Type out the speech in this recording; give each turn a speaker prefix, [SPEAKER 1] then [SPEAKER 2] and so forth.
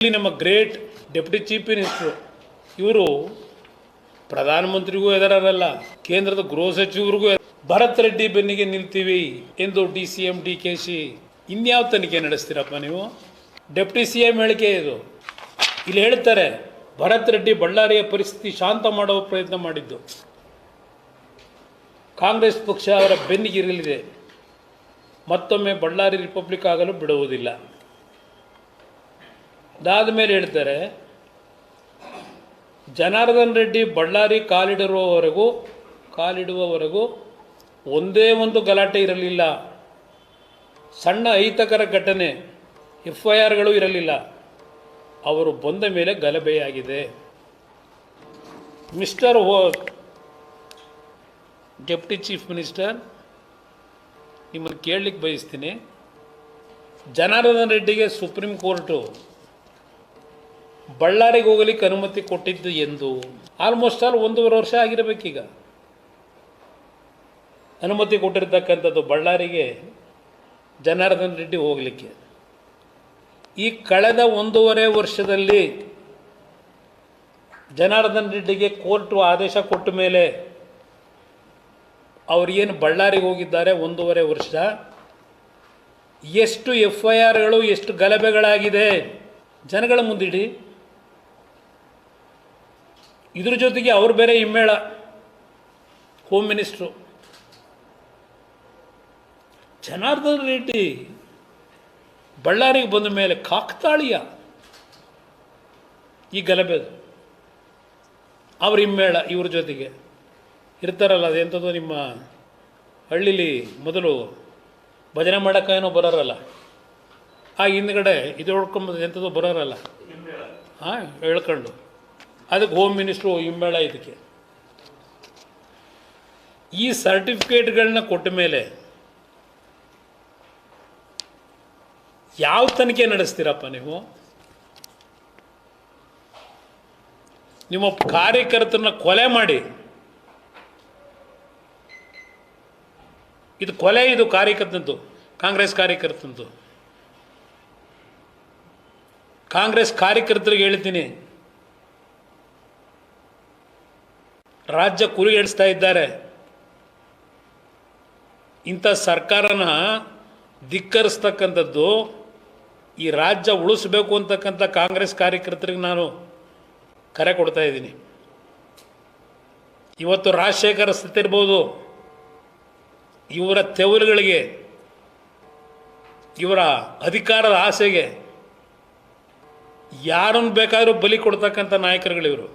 [SPEAKER 1] ಇಲ್ಲಿ ನಮ್ಮ great deputy chief minister ಇವರು ಪ್ರಧಾನಮಂತ್ರಿಗೂ ಎದರಲ್ಲ, ಕೇಂದ್ರದ ಗೃಹ ಸಚಿವರಿಗೂ ಭರತ್ ರೆಡ್ಡಿ ಬೆನ್ನಿಗೆ ನಿಲ್ತೀವಿ ಎಂದು DCM DKC ಇನ್ಯಾವ ತನಿಖೆ ನಡೆಸ್ತೀರಪ್ಪ ನೀವು? ಡೆಪ್ಯೂಟಿ CM ಹೇಳಿಕೆ ಇದು. ಇಲ್ಲಿ ಹೇಳ್ತಾರೆ ಭರತ್ ರೆಡ್ಡಿ ಬಳ್ಳಾರಿಯ ಪರಿಸ್ಥಿತಿ ಶಾಂತ ಮಾಡುವ ಪ್ರಯತ್ನ ಮಾಡಿದ್ದು, ಕಾಂಗ್ರೆಸ್ ಪಕ್ಷ ಅವರ ಬೆನ್ನಿಗಿರಲಿದೆ, ಮತ್ತೊಮ್ಮೆ ಬಳ್ಳಾರಿ ರಿಪಬ್ಲಿಕ್ ಆಗಲು ಬಿಡುವುದಿಲ್ಲ. ಅದಾದ ಮೇಲೆ ಹೇಳ್ತಾರೆ ಜನಾರ್ದನ್ ರೆಡ್ಡಿ ಬಳ್ಳಾರಿ ಕಾಲಿಡುವವರೆಗೂ ಒಂದೇ ಒಂದು ಗಲಾಟೆ ಇರಲಿಲ್ಲ, ಸಣ್ಣ ಅಹಿತಕರ ಘಟನೆ FIRಗಳು ಇರಲಿಲ್ಲ, ಅವರು ಬಂದ ಮೇಲೆ ಗಲಭೆಯಾಗಿದೆ. ಮಿಸ್ಟರ್ ಡೆಪ್ಯೂಟಿ ಚೀಫ್ ಮಿನಿಸ್ಟರ್, ನಿಮ್ಮನ್ನು ಕೇಳಲಿಕ್ಕೆ ಬಯಸ್ತೀನಿ, ಜನಾರ್ದನ್ ರೆಡ್ಡಿಗೆ ಸುಪ್ರೀಂ ಕೋರ್ಟು ಬಳ್ಳಾರಿಗೆ ಹೋಗಲಿಕ್ಕೆ ಅನುಮತಿ ಕೊಟ್ಟಿದ್ದು ಎಂದು? ಆಲ್ಮೋಸ್ಟ್ 1.5 ವರ್ಷ ಆಗಿರಬೇಕೀಗ ಅನುಮತಿ ಕೊಟ್ಟಿರ್ತಕ್ಕಂಥದ್ದು ಬಳ್ಳಾರಿಗೆ ಜನಾರ್ದನ್ ರೆಡ್ಡಿ ಹೋಗಲಿಕ್ಕೆ. ಈ ಕಳೆದ 1.5 ವರ್ಷದಲ್ಲಿ ಜನಾರ್ದನ್ ರೆಡ್ಡಿಗೆ ಕೋರ್ಟು ಆದೇಶ ಕೊಟ್ಟ ಮೇಲೆ ಏನು ಬಳ್ಳಾರಿಗೆ ಹೋಗಿದ್ದಾರೆ 1.5 ವರ್ಷ, ಎಷ್ಟು FIRಗಳು ಎಷ್ಟು ಗಲಭೆಗಳಾಗಿದೆ ಜನಗಳ ಮುಂದಿಡಿ. ಇದ್ರ ಜೊತೆಗೆ ಅವ್ರು ಬೇರೆ ಹಿಮ್ಮೇಳ, ಹೋಮ್ ಮಿನಿಸ್ಟ್ರು. ಜನಾರ್ದನ್ ರೆಡ್ಡಿ ಬಳ್ಳಾರಿಗೆ ಬಂದ ಮೇಲೆ ಕಾಕ್ತಾಳೀಯ ಈ ಗಲಭೆದು. ಅವ್ರ ಹಿಮ್ಮೇಳ ಇವ್ರ ಜೊತೆಗೆ ಇರ್ತಾರಲ್ಲ, ಅದೆಂಥದ್ದು ನಿಮ್ಮ ಹಳ್ಳೀಲಿ ಮೊದಲು ಭಜನೆ ಮಾಡೋಕ್ಕೇನೋ ಬರೋರಲ್ಲ, ಆ ಹಿಂದ್ಗಡೆ ಇದು ಹೊಡ್ಕೊಂಬಂದು ಎಂಥದ್ದು ಬರೋರಲ್ಲ, ಹಾಂ ಹೇಳ್ಕೊಂಡು, ಅದಕ್ಕೆ ಹೋಮ್ ಮಿನಿಸ್ಟ್ರು ಹಿಮ್ಮೇಳ. ಇದಕ್ಕೆ ಈ ಸರ್ಟಿಫಿಕೇಟ್ಗಳನ್ನ ಕೊಟ್ಟ ಮೇಲೆ ಯಾವ ತನಿಖೆ ನಡೆಸ್ತೀರಪ್ಪ ನೀವು? ನಿಮ್ಮ ಕಾರ್ಯಕರ್ತರನ್ನ ಕೊಲೆ ಮಾಡಿ, ಇದು ಕೊಲೆ, ಇದು ಕಾರ್ಯಕರ್ತಂದು, ಕಾಂಗ್ರೆಸ್ ಕಾರ್ಯಕರ್ತಂದು. ಕಾಂಗ್ರೆಸ್ ಕಾರ್ಯಕರ್ತರಿಗೆ ಹೇಳ್ತೀನಿ, ರಾಜ್ಯ ಕುರಿಗೆಡಿಸ್ತಾ ಇದ್ದಾರೆ, ಇಂಥ ಸರ್ಕಾರನ ಧಿಕ್ಕರಿಸ್ತಕ್ಕಂಥದ್ದು, ಈ ರಾಜ್ಯ ಉಳಿಸ್ಬೇಕು ಅಂತಕ್ಕಂಥ ಕಾಂಗ್ರೆಸ್ ಕಾರ್ಯಕರ್ತರಿಗೆ ನಾನು ಕರೆ ಕೊಡ್ತಾ ಇದ್ದೀನಿ. ಇವತ್ತು ರಾಜಶೇಖರ ಸತ್ತಿರ್ಬೋದು, ಇವರ ತೆವರುಗಳಿಗೆ, ಇವರ ಅಧಿಕಾರದ ಆಸೆಗೆ ಯಾರನ್ನು ಬೇಕಾದರೂ ಬಲಿ ಕೊಡ್ತಕ್ಕಂಥ ನಾಯಕರುಗಳಿವರು.